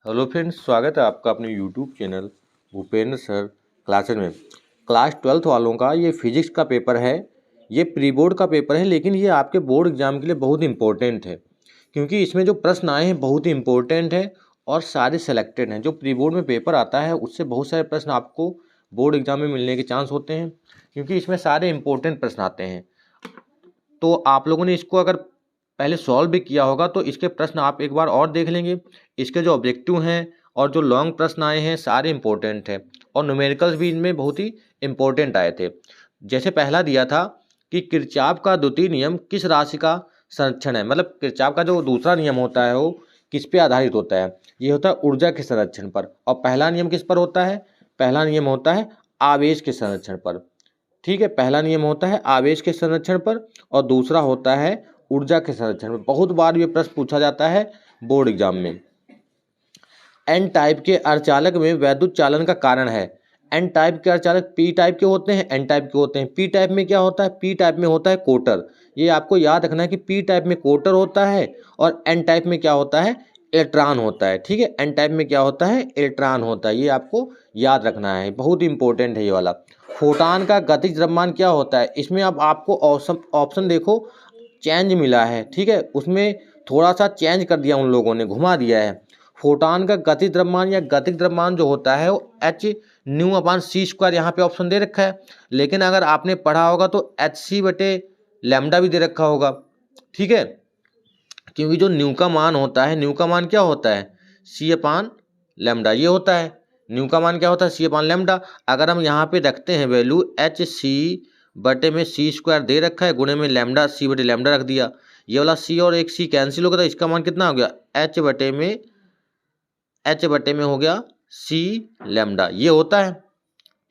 Hello friends, स्वागत है आपका अपने YouTube channel Bhupendra sir classes में। क्लास 12th वालों का ये फिजिक्स का पेपर है। ये प्री बोर्ड का पेपर है, लेकिन ये आपके बोर्ड एग्जाम के लिए बहुत इंपॉर्टेंट है, क्योंकि इसमें जो प्रश्न आए हैं बहुत ही इंपॉर्टेंट है और सारे सेलेक्टेड हैं। जो प्री बोर्ड में पेपर आता है उससे बहुत सारे प्रश्न आपको बोर्ड एग्जाम में मिलने के चांस होते हैं, क्योंकि इसमें सारे इंपॉर्टेंट प्रश्न आते हैं। तो आप लोगों ने इसको अगर पहले सॉल्व भी किया होगा तो इसके प्रश्न आप एक बार और देख लेंगे। इसके जो ऑब्जेक्टिव हैं और जो लॉन्ग प्रश्न आए हैं सारे इंपॉर्टेंट हैं, और न्यूमेरिकल्स भी इनमें बहुत ही इंपॉर्टेंट आए थे। जैसे पहला दिया था कि किरचॉफ का द्वितीय नियम किस राशि का संरक्षण है, मतलब किरचॉफ का जो दूसरा नियम होता है वो किस पे आधारित होता है। ये होता है ऊर्जा के संरक्षण पर। और पहला नियम किस पर होता है? पहला नियम होता है आवेश के संरक्षण पर। ठीक है, पहला नियम होता है आवेश के संरक्षण पर और दूसरा होता है ऊर्जा के संरक्षण पर। बहुत बार ये प्रश्न पूछा जाता है बोर्ड एग्जाम में। एन टाइप के अर्धचालक में वैद्युत चालन का कारण है। एन टाइप के अर्धचालक पी टाइप के होते हैं, एन टाइप के होते हैं। पी टाइप में क्या होता है? पी टाइप में होता है कोटर। ये आपको याद रखना है कि पी टाइप में कोटर होता है और एन टाइप में क्या होता है? इलेक्ट्रॉन होता है। ठीक है, एन टाइप में क्या होता है? इलेक्ट्रॉन होता है। ये आपको याद रखना है, बहुत इंपॉर्टेंट है ये वाला। फोटॉन का गतिज द्रव्यमान क्या होता है? इसमें अब आपको ऑप्शन देखो चेंज मिला है। ठीक है, उसमें थोड़ा सा चेंज कर दिया उन लोगों ने, घुमा दिया है। फोटॉन का गतिज द्रव्यमान या गतिज द्रव्यमान जो होता है वो एच न्यू अपान सी स्क्वायर यहाँ पे ऑप्शन दे रखा है। लेकिन अगर आपने पढ़ा होगा तो एच सी बटे लैम्डा भी दे रखा होगा। ठीक है, क्योंकि जो न्यू का मान होता है, न्यू का मान क्या होता है? सी अपान लैम्डा ये होता है। न्यू का मान क्या होता है? सी अपान लैम्डा। अगर हम यहाँ पे रखते हैं वैल्यू एच सी बटे में सी स्क्वायर दे रखा है, गुणे में लैम्डा सी बटे लैम्डा रख दिया, ये वाला सी और एक सी कैंसिल हो गया, तो इसका मान कितना हो गया? एच बटे में हो गया सी लैम्डा, ये होता है।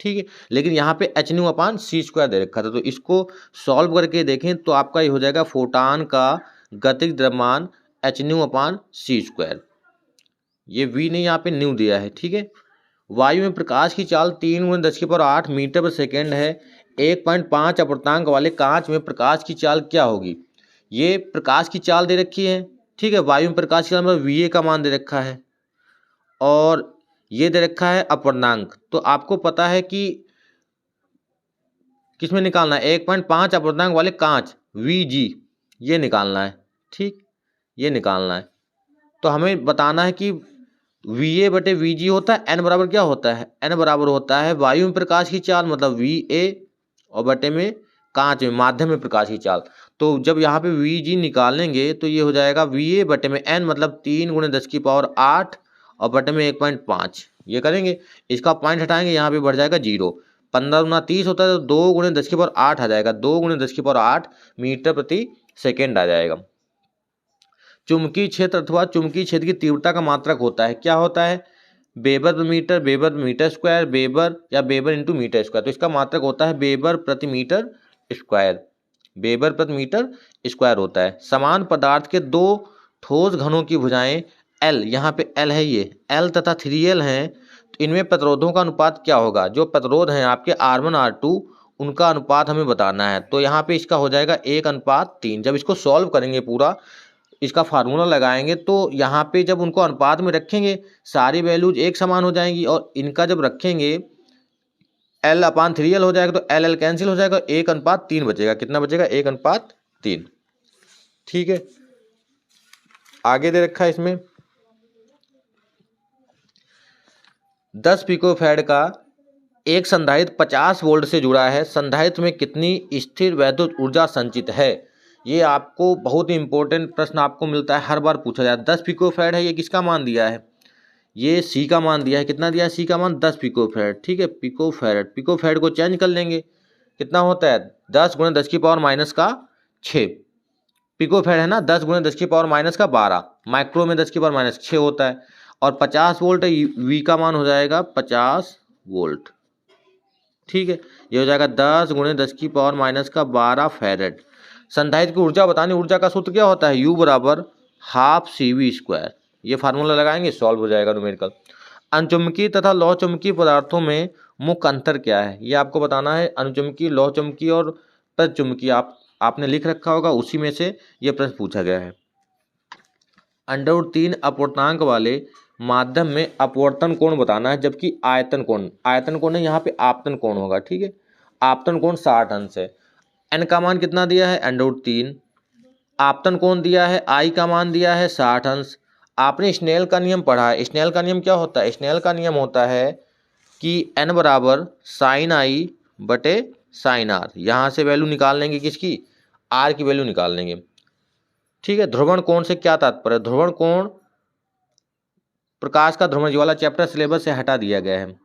ठीक है, लेकिन यहाँ पे एच न्यू अपान सी स्क्वायर दे रखा था, तो इसको सॉल्व करके देखें तो आपका ये हो जाएगा फोटॉन का गतिज द्रव्यमान एच न्यू अपान सी स्क्वायर। ये वी ने यहाँ पे न्यू दिया है। ठीक है, वायु में प्रकाश की चाल 3×10⁸ मीटर पर सेकेंड है। 1.5 अपूर्णांक वाले कांच में प्रकाश की चाल क्या होगी? ये प्रकाश की चाल दे रखी है। ठीक है, वायु में प्रकाश की चाल मतलब वी ए का मान दे रखा है और ये दे रखा है अपूर्णांक। तो आपको पता है कि किसमें निकालना है? 1.5 अपूर्णांक वाले कांच वी जी, ये निकालना है। ठीक, ये निकालना है। तो हमें बताना है कि वी ए बटे वी जी होता है, एन बराबर क्या होता है? एन बराबर होता है वायु में प्रकाश की चाल मतलब वी ए और बटे में कांच में माध्यम में प्रकाश की चाल। तो जब यहाँ पे वी जी निकालेंगे तो ये हो जाएगा वी ए बटे में एन मतलब 3×10⁸ और बटे में 1.5। ये करेंगे, इसका पॉइंट हटाएंगे, यहाँ पे बढ़ जाएगा 0। 15×30 होता है तो 2×10⁸ आ जाएगा, 2×10⁸ मीटर प्रति सेकेंड आ जाएगा। चुंबकीय क्षेत्र अथवा चुंबकीय क्षेत्र की तीव्रता का मात्रक होता है, क्या होता है? Weber per metre, weber metre square, weber या वेबर इंटू मीटर स्क्वायर। तो इसका मात्रक होता है वेबर प्रति मीटर स्क्वायर, वेबर प्रति मीटर स्क्वायर होता है। समान पदार्थ के दो ठोस घनों की भुजाएं एल, यहाँ पे एल है, ये एल तथा 3L हैं, तो इनमें प्रतिरोधों का अनुपात क्या होगा? जो प्रतिरोध हैं आपके R1 R2 उनका अनुपात हमें बताना है। तो यहाँ पे इसका हो जाएगा 1:3। जब इसको सॉल्व करेंगे पूरा, इसका फार्मूला लगाएंगे तो यहाँ पे जब उनको अनुपात में रखेंगे सारी वैल्यूज एक समान हो जाएंगी, और इनका जब रखेंगे L/3L हो जाएगा तो L कैंसिल हो जाएगा, 1:3 बचेगा। कितना बचेगा? 1:3। ठीक है, आगे दे रखा है इसमें 10 पिकोफैराड का एक संधारित्र 50 वोल्ट से जुड़ा है। संधारित्र में कितनी स्थिर वैद्युत ऊर्जा संचित है? ये आपको बहुत ही इंपॉर्टेंट प्रश्न आपको मिलता है, हर बार पूछा जाता है। 10 पिकोफैराड है, ये किसका मान दिया है? ये सी का मान दिया है। कितना दिया है सी का मान? 10 पिकोफैराड। ठीक है, पिकोफैराड, पिकोफैराड को चेंज कर लेंगे, कितना होता है? 10×10⁻⁻6 पिकोफैराड है ना, 10×10⁻⁻12 माइक्रो में 10⁻⁻6 होता है। और 50 वोल्ट वी का मान हो जाएगा 50 वोल्ट। ठीक है, ये हो जाएगा 10×10⁻⁻12 फैरेड। संधारित्र की ऊर्जा बतानी, ऊर्जा का सूत्र क्या होता है? U बराबर हाफ CV²। ये फार्मूला लगाएंगे, सॉल्व हो जाएगा न्यूमेरिकल। अनुचुंबकीय तथा लौह चुंबकीय पदार्थों में मुख्य अंतर क्या है? ये आपको बताना है। अनुचुंबकीय, लौह चुंबकीय और प्रतिचुंबकीय आपने लिख रखा होगा, उसी में से ये प्रश्न पूछा गया है। √3 अपूर्णांक वाले माध्यम में अपवर्तन कोण बताना है, जबकि आयतन कोण है, यहाँ पे आपतन कोण होगा। ठीक है, आपतन कोण 60 अंश है। n का मान कितना दिया है, √3। आपतन कोण दिया है, I का मान दिया है 60 अंश। आपने स्नेल का नियम पढ़ा है। स्नेल का नियम क्या होता है, स्नेल का नियम होता है कि n बराबर साइन I बटे साइन R। यहाँ से वैल्यू निकाल लेंगे, किसकी, R की वैल्यू निकाल लेंगे। ठीक है, ध्रुवण कोण से क्या तात्पर्य, ध्रुवण कोण प्रकाश का ध्रुवण, ये वाला चैप्टर सिलेबस से हटा दिया गया है।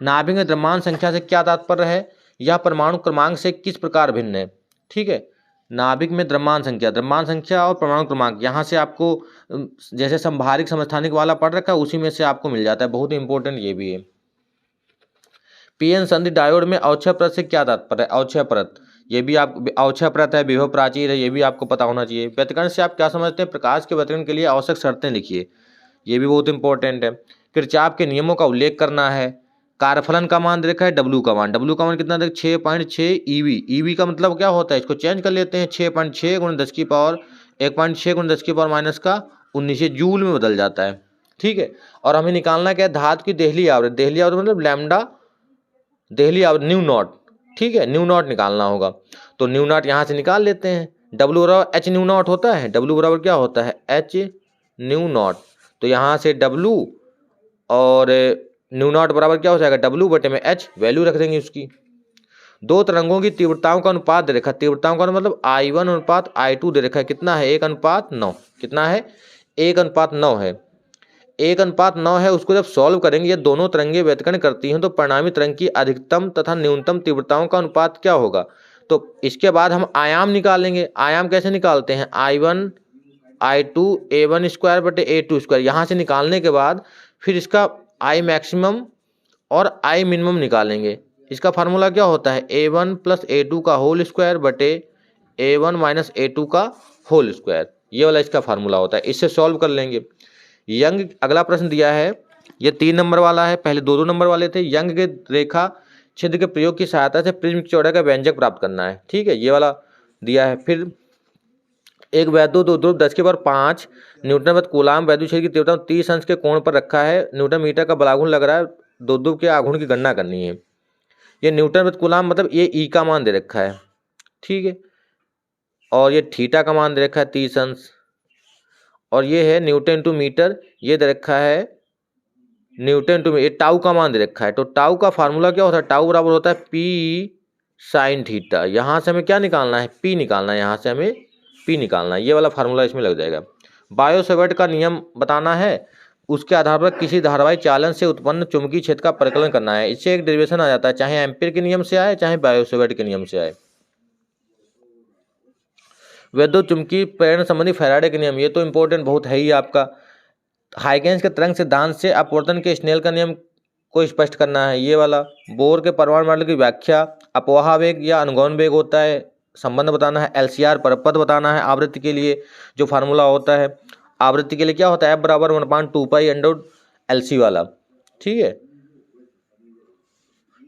नाभिक में द्रव्यमान संख्या से क्या तात्पर्य है, यह परमाणु क्रमांक से किस प्रकार भिन्न है। ठीक है, नाभिक में द्रव्यमान संख्या और परमाणु क्रमांक, यहाँ से आपको जैसे संभारिक समस्थानिक वाला पढ़ रखा है उसी में से आपको मिल जाता है, बहुत इंपॉर्टेंट ये भी है। पीएन संधि डायोड में अवक्षय परत से क्या तात्पर्य है, अवक्षय परत, ये भी आप अवक्षय परत है, विभव प्राचीर है, ये भी आपको पता होना चाहिए। व्यतिकरण से आप क्या समझते हैं, प्रकाश के व्यतिकरण के लिए आवश्यक शर्तें लिखिए, ये भी बहुत इंपॉर्टेंट है। किरचॉफ के नियमों का उल्लेख करना है। कार्यफलन का मान दे रखा है, W का मान कितना दे, 6.6 EV का मतलब क्या होता है, इसको चेंज कर लेते हैं, 6.6 × 10 की पावर 1.6 × 10 की पावर माइनस का 19 जूल में बदल जाता है। ठीक है, और हमें निकालना क्या है, धातु की देहली आवृत्ति मतलब लैम्डा देहली आवृत्ति न्यू नॉट। ठीक है, न्यू नॉट निकालना होगा, तो न्यू नॉट यहाँ से निकाल लेते हैं। W बराबर H न्यू नॉट होता है, W बराबर क्या होता है, H न्यू नॉट। तो यहाँ से W और न्यू नॉट बराबर क्या हो जाएगा, W बटे में H, वैल्यू रख देंगे उसकी। दो तरंगों की तीव्रताओं का अनुपात दे रखा है, तीव्रताओं का मतलब I1 अनुपात I2 दे रखा है, कितना है, 1:9। कितना है, 1:9 है। 1:9 है, उसको जब सॉल्व करेंगे, ये दोनों तरंगें व्यतिकरण करती हैं, तो परिणामी तरंग की अधिकतम तथा न्यूनतम तीव्रताओं का अनुपात क्या होगा। तो इसके बाद हम आयाम निकालेंगे। आयाम कैसे निकालते हैं, I1 I2 A1² बटे A2²। यहाँ से निकालने के बाद फिर इसका I मैक्सिमम और I मिनिमम निकालेंगे। इसका फार्मूला क्या होता है, A1 + A2 का होल स्क्वायर बटे A1 - A2 का होल स्क्वायर, ये वाला इसका फार्मूला होता है। इससे सॉल्व कर लेंगे। यंग अगला प्रश्न दिया है, ये 3 नंबर वाला है, पहले 2-2 नंबर वाले थे। यंग के रेखा छिद्र के प्रयोग की सहायता से प्रिज्म की चौड़ाई का व्यंजक प्राप्त करना है। ठीक है, ये वाला दिया है। फिर एक वैद्युत ध्रुव 10⁵ न्यूटन प्रति कूलाम वैद्युत क्षेत्र की तीव्रता 30 अंश के कोण पर रखा है, न्यूटन मीटर का बलागुण लग रहा है, ध्रुव के आघूर्ण की गणना करनी है। ये न्यूटन प्रति कूलाम मतलब ये E का मान दे रखा है। ठीक है, और ये थीटा का मान दे रखा है 30 अंश, और ये है न्यूटन टू मीटर, ये दे रखा है न्यूटन टू, ये टाउ का मान दे रखा है। तो टाउ का फार्मूला क्या होता है, टाउ बराबर होता है P sin थीटा। यहाँ से हमें क्या निकालना है, P निकालना है, यहाँ से हमें P निकालना है, ये वाला फार्मूला इसमें लग जाएगा। बायो-सैवर्ट का नियम बताना है, उसके आधार पर किसी धारावाहिक चालन से उत्पन्न चुंबकीय क्षेत्र का परिकलन करना है। इससे एक डेरिवेशन आ जाता है, चाहे एम्पीयर के नियम से आए चाहे बायो-सैवर्ट के नियम से आए। वैद्युत चुंबकीय प्रेरण संबंधी फैराडे के नियम, ये तो इंपॉर्टेंट बहुत है ही आपका। हाइगेंस के तरंग सिद्धांत से अपवर्तन के स्नेल का नियम को स्पष्ट करना है, ये वाला। बोर के परमाणु मॉडल की व्याख्या अपवाह वेग या अनुगमन वेग होता है, संबंध बताना है। LCR परपथ बताना है आवृत्ति के लिए, जो फार्मूला होता है आवृत्ति के लिए क्या होता है, F बराबर 1/2π/LC वाला। ठीक है,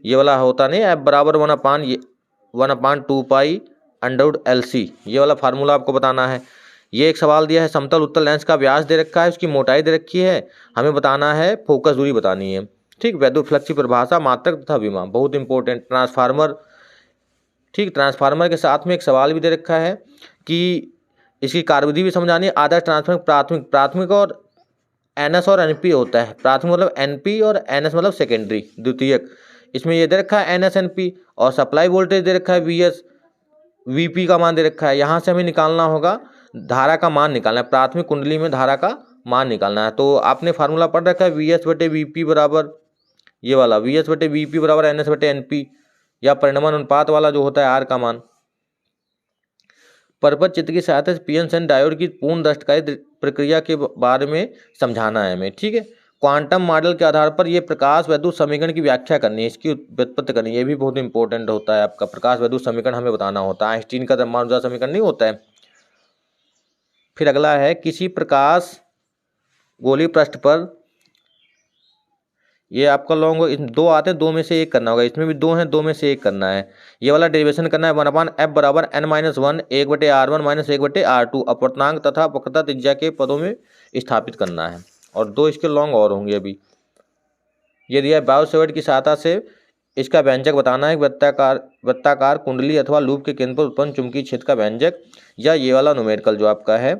ये वाला होता नहीं, F बराबर 1/2π/LC, ये वाला फार्मूला आपको बताना है। ये एक सवाल दिया है, समतल उत्तल लेंस का व्यास दे रखा है, उसकी मोटाई दे रखी है, हमें बताना है फोकस दूरी बतानी है। ठीक, वैद्युत फ्लक्स की परिभाषा, मात्रक तथा विमा, बहुत इंपॉर्टेंट। ट्रांसफार्मर, ठीक, ट्रांसफार्मर के साथ में एक सवाल भी दे रखा है कि इसकी कार्यविधि भी समझानी है। आदर्श ट्रांसफार्मर प्राथमिक और NS और NP होता है। प्राथमिक मतलब NP और NS मतलब सेकेंडरी, द्वितीयक। इसमें ये दे रखा है NS NP, और सप्लाई वोल्टेज दे रखा है VS, VP का मान दे रखा है। यहाँ से हमें निकालना होगा धारा का मान निकालना है, प्राथमिक कुंडली में धारा का मान निकालना है। तो आपने फार्मूला पढ़ रखा है VS/VP बराबर, ये वाला VS/VP बराबर NS/NP, या परिणमन अनुपात वाला जो होता है R का मान। परपथ चित्र की सहायता से पीएन सन डायोड की पूर्ण दष्टकारी प्रक्रिया के बारे में समझाना है हमें। ठीक है, क्वांटम मॉडल के आधार पर ये प्रकाश वैद्युत समीकरण की व्याख्या करनी है, इसकी व्युत्पत्ति करनी है, ये भी बहुत इंपॉर्टेंट होता है आपका। प्रकाश वैद्युत समीकरण हमें बताना होता है, आइंस्टीन का द्रव्यमान समीकरण नहीं होता है। फिर अगला है, किसी प्रकाश गोलीय पृष्ठ पर, ये आपका लॉन्ग 2 आते हैं, 2 में से एक करना होगा, इसमें भी 2 हैं, 2 में से एक करना है। ये वाला डेरिवेशन करना है, 1/f बराबर n-1 1/r1 - 1/r2 अपवर्तनांक तथा वक्रता त्रिज्या के पदों में स्थापित करना है। और 2 इसके लॉन्ग और होंगे अभी। ये दिया है बायोसेवर्ट की सहायता से इसका व्यंजक बताना है। वृत्ताकार कुंडली अथवा लूप के केंद्र पर उत्पन्न चुंबकीय क्षेत्र का व्यंजक, या ये वाला न्यूमेरिकल जो आपका है,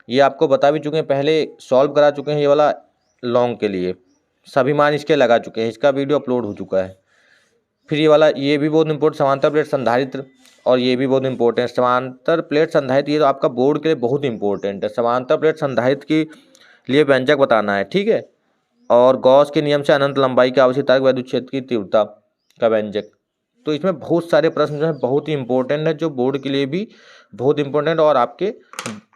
ये आपको बता भी चुके हैं, पहले सॉल्व करा चुके हैं। ये वाला लॉन्ग के लिए सभी मान इसके लगा चुके हैं, इसका वीडियो अपलोड हो चुका है। फिर ये वाला, ये भी बहुत इंपॉर्टेंट, समांतर प्लेट संधारित्र, और ये भी बहुत इंपॉर्टेंट समांतर प्लेट संधारित्र। ये तो आपका बोर्ड के लिए बहुत इंपॉर्टेंट है। समांतर प्लेट संधारित्र के लिए व्यंजक बताना है, ठीक है। और गॉस के नियम से अनंत लंबाई के आवश्यक तारक वैद्युत क्षेत्र की तीव्रता का व्यंजक। तो इसमें बहुत सारे प्रश्न जो है बहुत ही इंपॉर्टेंट है, जो बोर्ड के लिए भी बहुत इंपॉर्टेंट, और आपके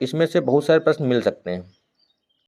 इसमें से बहुत सारे प्रश्न मिल सकते हैं।